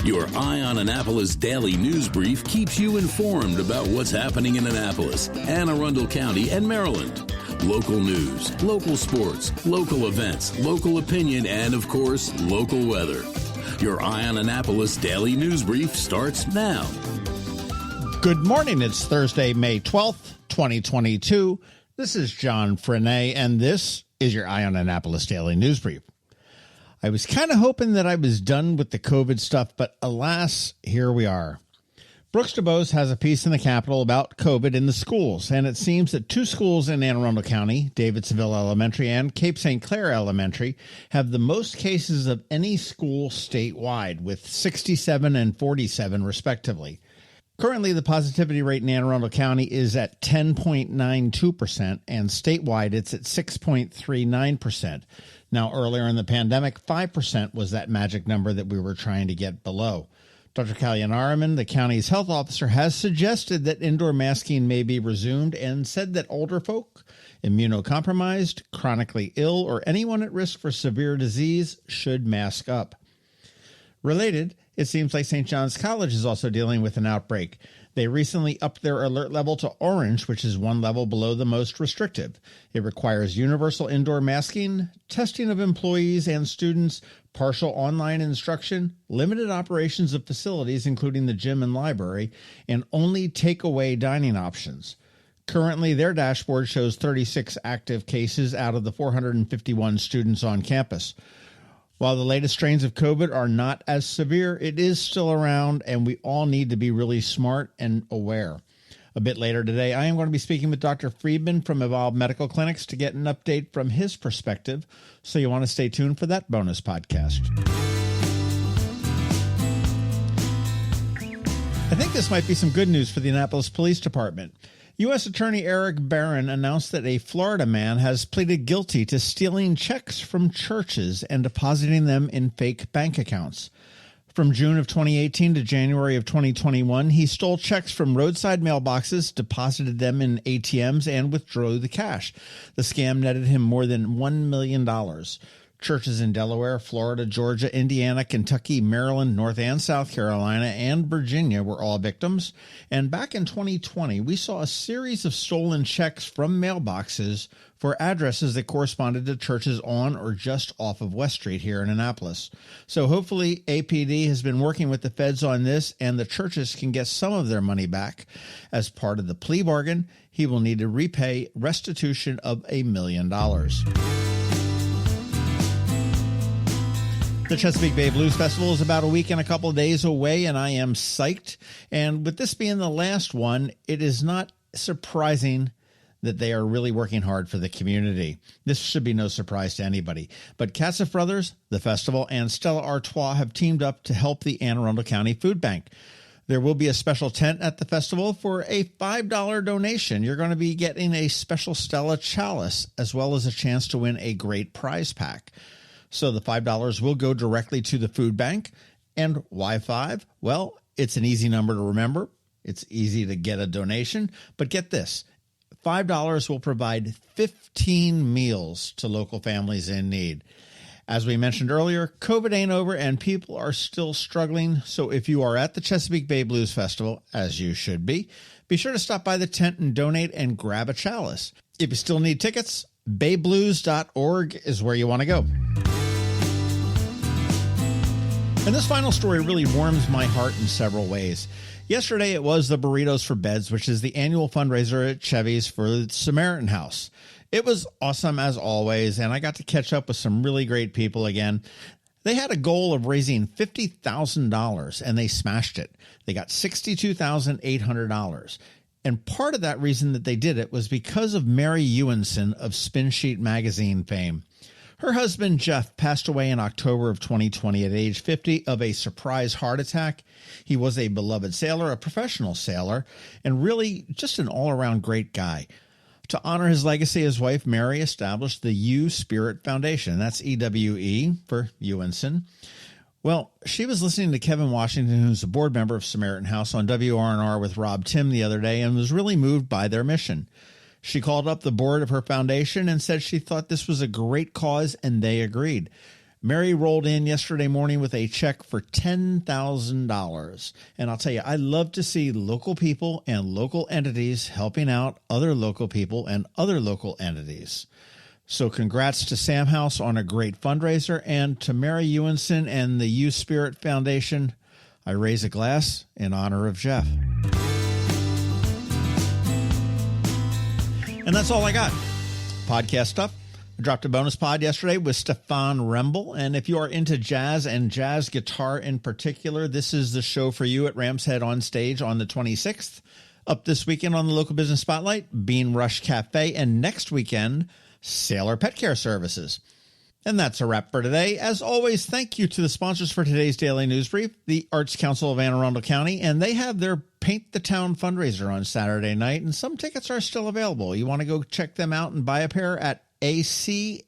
Your Eye on Annapolis daily news brief keeps you informed about what's happening in Annapolis, Anne Arundel County, and Maryland. Local news, local sports, local events, local opinion, and, of course, local weather. Your Eye on Annapolis daily news brief starts now. Good morning. It's Thursday, May 12th, 2022. This is John Frenaye, and this is your Eye on Annapolis daily news brief. I was kind of hoping that I was done with the COVID stuff, but alas, here we are. Brooks DuBose has a piece in the Capitol about COVID in the schools, and it seems that two schools in Anne Arundel County, Davidsonville Elementary and Cape St. Clair Elementary, have the most cases of any school statewide, with 67 and 47 respectively. Currently, the positivity rate in Anne Arundel County is at 10.92%, and statewide it's at 6.39%. Now, earlier in the pandemic, 5% was that magic number that we were trying to get below. Dr. Kalyan Araman, the county's health officer, has suggested that indoor masking may be resumed and said that older folk, immunocompromised, chronically ill, or anyone at risk for severe disease should mask up. Related, it seems like St. John's College is also dealing with an outbreak. They recently upped their alert level to orange, which is one level below the most restrictive. It requires universal indoor masking, testing of employees and students, partial online instruction, limited operations of facilities, including the gym and library, and only takeaway dining options. Currently, their dashboard shows 36 active cases out of the 451 students on campus. While the latest strains of COVID are not as severe, it is still around, and we all need to be really smart and aware. A bit later today, I am going to be speaking with Dr. Friedman from Evolve Medical Clinics to get an update from his perspective, so you want to stay tuned for that bonus podcast. I think this might be some good news for the Annapolis Police Department. U.S. Attorney Eric Barron announced that a Florida man has pleaded guilty to stealing checks from churches and depositing them in fake bank accounts. From June of 2018 to January of 2021, he stole checks from roadside mailboxes, deposited them in ATMs, and withdrew the cash. The scam netted him more than $1 million. Churches in Delaware, Florida, Georgia, Indiana, Kentucky, Maryland, North and South Carolina, and Virginia were all victims. And back in 2020, we saw a series of stolen checks from mailboxes for addresses that corresponded to churches on or just off of West Street here in Annapolis. So hopefully APD has been working with the feds on this, and the churches can get some of their money back. As part of the plea bargain, he will need to repay restitution of $1 million. The Chesapeake Bay Blues Festival is about a week and a couple of days away, and I am psyched. And with this being the last one, it is not surprising that they are really working hard for the community. This should be no surprise to anybody. But Katcef Brothers, the festival, and Stella Artois have teamed up to help the Anne Arundel County Food Bank. There will be a special tent at the festival for a $5 donation. You're going to be getting a special Stella chalice, as well as a chance to win a great prize pack. So the $5 will go directly to the food bank. And why 5? Well, it's an easy number to remember. It's easy to get a donation. But get this, $5 will provide 15 meals to local families in need. As we mentioned earlier, COVID ain't over and people are still struggling. So if you are at the Chesapeake Bay Blues Festival, as you should be sure to stop by the tent and donate and grab a chalice. If you still need tickets, bayblues.org is where you want to go. And this final story really warms my heart in several ways. Yesterday, it was the Burritos for Beds, which is the annual fundraiser at Chevy's for the Samaritan House. It was awesome as always, and I got to catch up with some really great people again. They had a goal of raising $50,000, and they smashed it. They got $62,800. And part of that reason that they did it was because of Mary Ewenson of Spin Sheet magazine fame. Her husband, Jeff, passed away in October of 2020 at age 50 of a surprise heart attack. He was a beloved sailor, a professional sailor, and really just an all-around great guy. To honor his legacy, his wife, Mary, established the EWE Spirit Foundation. That's EWE for Ewenson. Well, she was listening to Kevin Washington, who's a board member of Samaritan House, on WRNR with Rob Tim the other day and was really moved by their mission. She called up the board of her foundation and said she thought this was a great cause, and they agreed. Mary rolled in yesterday morning with a check for $10,000. And I'll tell you, I love to see local people and local entities helping out other local people and other local entities. So congrats to Sam House on a great fundraiser, and to Mary Ewenson and the EWE Spirit Foundation. I raise a glass in honor of Jeff. And that's all I got. Podcast stuff. I dropped a bonus pod yesterday with Stefan Remble. And if you are into jazz and jazz guitar in particular, this is the show for you at Ram's Head on Stage on the 26th. Up this weekend on the Local Business Spotlight, Bean Rush Cafe. And next weekend, Sailor Pet Care Services. And that's a wrap for today. As always, thank you to the sponsors for today's Daily News Brief, the Arts Council of Anne Arundel County, and they have their Paint the Town fundraiser on Saturday night, and some tickets are still available. You want to go check them out and buy a pair at acaac.org.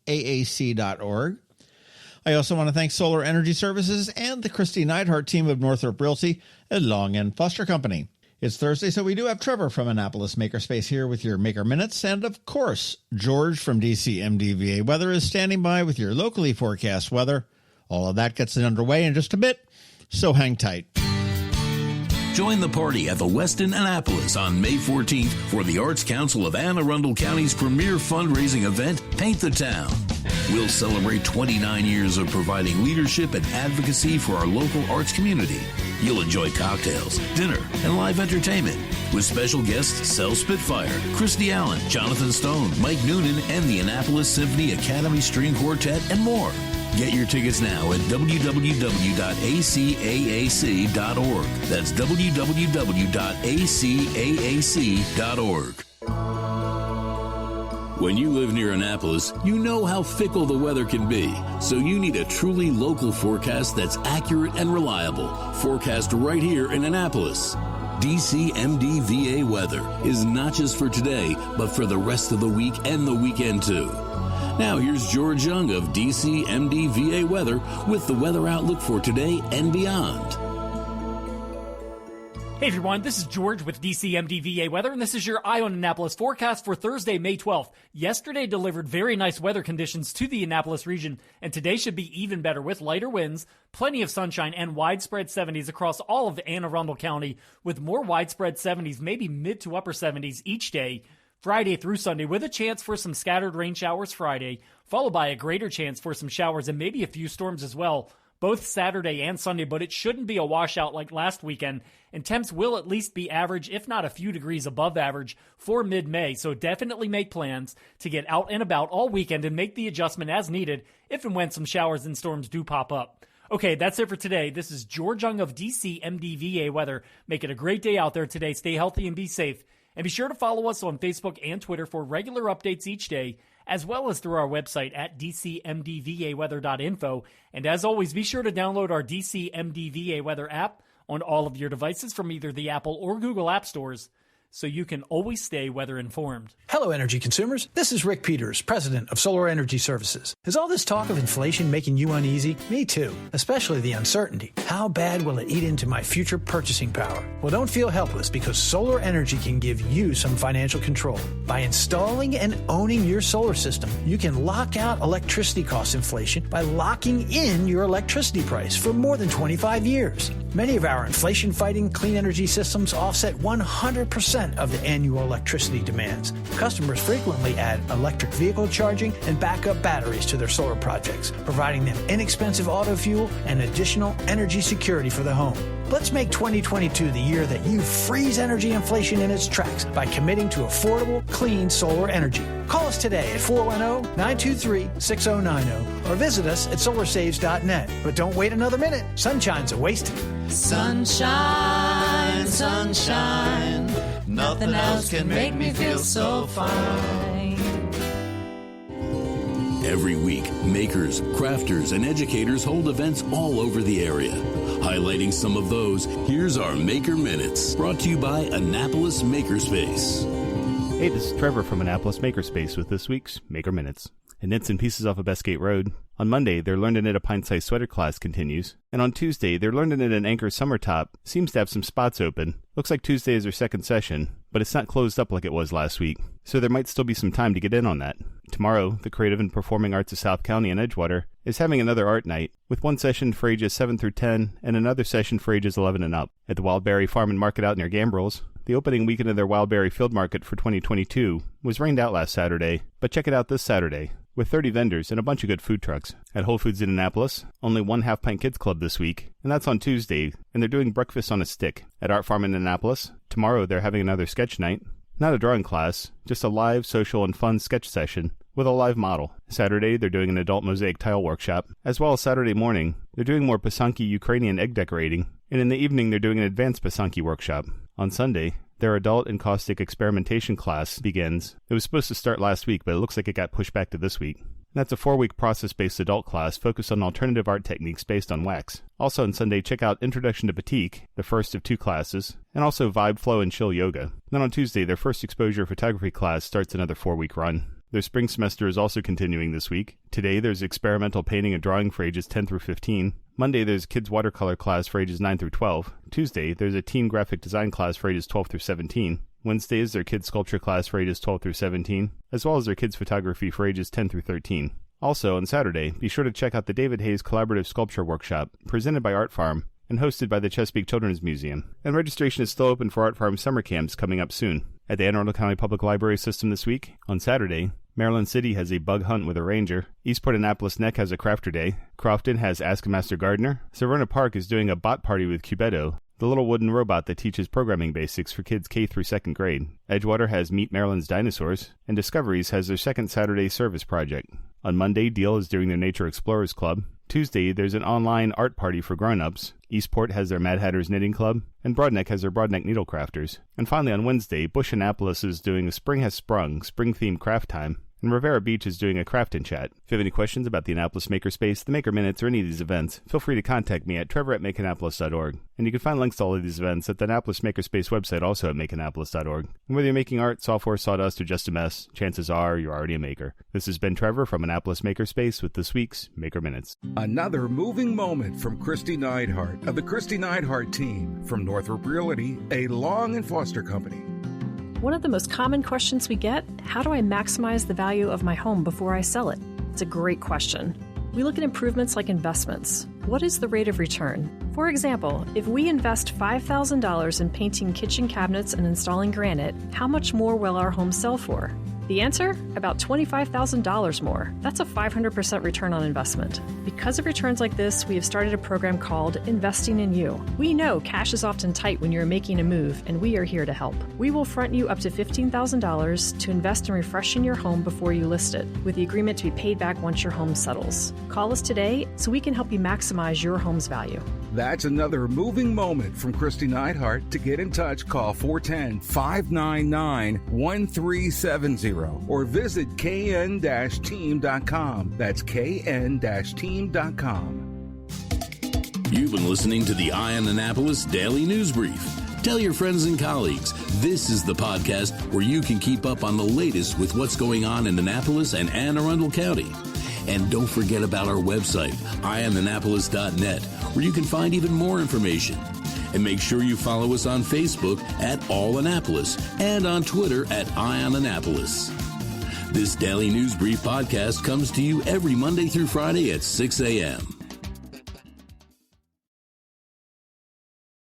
I also want to thank Solar Energy Services and the Kristi Neidhardt Team of Northrop Realty, a Long and Foster company. It's Thursday, so we do have Trevor from Annapolis Makerspace here with your Maker Minutes. And, of course, George from DCMDVA Weather is standing by with your locally forecast weather. All of that gets underway in just a bit, so hang tight. Join the party at the Westin Annapolis on May 14th for the Arts Council of Anne Arundel County's premier fundraising event, Paint the Town. We'll celebrate 29 years of providing leadership and advocacy for our local arts community. You'll enjoy cocktails, dinner, and live entertainment with special guests Cell Spitfire, Christy Allen, Jonathan Stone, Mike Noonan, and the Annapolis Symphony Academy String Quartet, and more. Get your tickets now at www.acaac.org. That's www.acaac.org. When you live near Annapolis, you know how fickle the weather can be. So you need a truly local forecast that's accurate and reliable. Forecast right here in Annapolis. DCMDVA Weather is not just for today, but for the rest of the week and the weekend too. Now here's George Young of DCMDVA Weather with the weather outlook for today and beyond. Hey everyone, this is George with DCMDVA Weather, and this is your Eye on Annapolis forecast for Thursday, May 12th. Yesterday delivered very nice weather conditions to the Annapolis region, and today should be even better with lighter winds, plenty of sunshine, and widespread 70s across all of Anne Arundel County, with more widespread 70s, maybe mid to upper 70s each day, Friday through Sunday, with a chance for some scattered rain showers Friday, followed by a greater chance for some showers and maybe a few storms as well, both Saturday and Sunday, but it shouldn't be a washout like last weekend, and temps will at least be average, if not a few degrees above average, for mid-May, so definitely make plans to get out and about all weekend and make the adjustment as needed if and when some showers and storms do pop up. Okay, that's it for today. This is George Young of DCMDVA Weather. Make it a great day out there today. Stay healthy and be safe. And be sure to follow us on Facebook and Twitter for regular updates each day, as well as through our website at dcmdvaweather.info. And as always, be sure to download our DCMDVA Weather app on all of your devices from either the Apple or Google App Stores, so you can always stay weather informed. Hello, energy consumers. This is Rick Peters, president of Solar Energy Services. Is all this talk of inflation making you uneasy? Me too, especially the uncertainty. How bad will it eat into my future purchasing power? Well, don't feel helpless, because solar energy can give you some financial control. By installing and owning your solar system, you can lock out electricity cost inflation by locking in your electricity price for more than 25 years. Many of our inflation-fighting clean energy systems offset 100% of the annual electricity demands. Customers frequently add electric vehicle charging and backup batteries to their solar projects, providing them inexpensive auto fuel and additional energy security for the home. Let's make 2022 the year that you freeze energy inflation in its tracks by committing to affordable, clean solar energy. Call us today at 410-923-6090 or visit us at solarsaves.net. But don't wait another minute. Sunshine's a wasted. Sunshine, sunshine, nothing else can make me feel so fine. Every week, makers, crafters, and educators hold events all over the area. Highlighting some of those, here's our Maker Minutes, brought to you by Annapolis Makerspace. Hey, this is Trevor from Annapolis Makerspace with this week's Maker Minutes. and knits and pieces off of Bestgate Road. On Monday, their Learn to Knit a Pint-Sized Sweater class continues. And on Tuesday, their Learn to Knit an Anchor Summer Top seems to have some spots open. Looks like Tuesday is their second session, but it's not closed up like it was last week, so there might still be some time to get in on that. Tomorrow, the Creative and Performing Arts of South County in Edgewater is having another art night, with one session for ages 7 through 10 and another session for ages 11 and up. At the Wildberry Farm and Market out near Gambrels, the opening weekend of their Wildberry Field Market for 2022 was rained out last Saturday, but check it out this Saturday, with 30 vendors and a bunch of good food trucks. At Whole Foods in Annapolis, only one Half Pint Kids Club this week, and that's on Tuesday, and they're doing breakfast on a stick. At Art Farm in Annapolis, tomorrow they're having another sketch night. Not a drawing class, just a live, social, and fun sketch session with a live model. Saturday, they're doing an adult mosaic tile workshop, as well as Saturday morning, they're doing more Pasanki Ukrainian egg decorating, and in the evening they're doing an advanced Pasanki workshop. On Sunday, their adult encaustic experimentation class begins. It was supposed to start last week, but it looks like it got pushed back to this week. And that's a 4-week process-based adult class focused on alternative art techniques based on wax. Also on Sunday, check out Introduction to Batik, the first of 2 classes, and also Vibe, Flow, and Chill Yoga. Then on Tuesday, their first exposure photography class starts another 4-week run. Their spring semester is also continuing this week. Today, there's experimental painting and drawing for ages 10 through 15. Monday, there's a kids watercolor class for ages 9 through 12. Tuesday, there's a teen graphic design class for ages 12 through 17. Wednesday is their kids sculpture class for ages 12 through 17, as well as their kids photography for ages 10 through 13. Also, on Saturday, be sure to check out the David Hayes Collaborative Sculpture Workshop, presented by Art Farm, and hosted by the Chesapeake Children's Museum. And registration is still open for Art Farm summer camps coming up soon. At the Anne Arundel County Public Library System this week, on Saturday, Maryland City has a bug hunt with a ranger. Eastport Annapolis Neck has a crafter day. Crofton has Ask a Master Gardener. Savannah Park is doing a bot party with Cubetto, the little wooden robot that teaches programming basics for kids K through 2nd grade. Edgewater has Meet Maryland's Dinosaurs, and Discoveries has their second Saturday service project. On Monday, Deal is doing their Nature Explorers Club. Tuesday, there's an online art party for grown-ups. Eastport has their Mad Hatters Knitting Club, and Broadneck has their Broadneck Needle Crafters. And finally, on Wednesday, Bush Annapolis is doing a Spring Has Sprung, spring-themed craft time, and Rivera Beach is doing a craft and chat. If you have any questions about the Annapolis Makerspace, the Maker Minutes, or any of these events, feel free to contact me at trevor@makeannapolis.org. And you can find links to all of these events at the Annapolis Makerspace website, also at makeannapolis.org. And whether you're making art, software, sawdust, or just a mess, chances are you're already a maker. This has been Trevor from Annapolis Makerspace with this week's Maker Minutes. Another moving moment from Kristi Neidhardt of the Kristi Neidhardt Team from Northrop Realty, a Long and Foster company. One of the most common questions we get, how do I maximize the value of my home before I sell it? It's a great question. We look at improvements like investments. What is the rate of return? For example, if we invest $5,000 in painting kitchen cabinets and installing granite, how much more will our home sell for? The answer? About $25,000 more. That's a 500% return on investment. Because of returns like this, we have started a program called Investing in You. We know cash is often tight when you're making a move, and we are here to help. We will front you up to $15,000 to invest in refreshing your home before you list it, with the agreement to be paid back once your home settles. Call us today so we can help you maximize your home's value. That's another moving moment from Kristi Neidhardt. To get in touch, call 410-599-1370 or visit kn-team.com. That's kn-team.com. You've been listening to the Eye on Annapolis Daily News Brief. Tell your friends and colleagues, this is the podcast where you can keep up on the latest with what's going on in Annapolis and Anne Arundel County. And don't forget about our website, eyeonannapolis.net, where you can find even more information. And make sure you follow us on Facebook at All Annapolis and on Twitter at Eye on Annapolis. This Daily News Brief podcast comes to you every Monday through Friday at 6 a.m.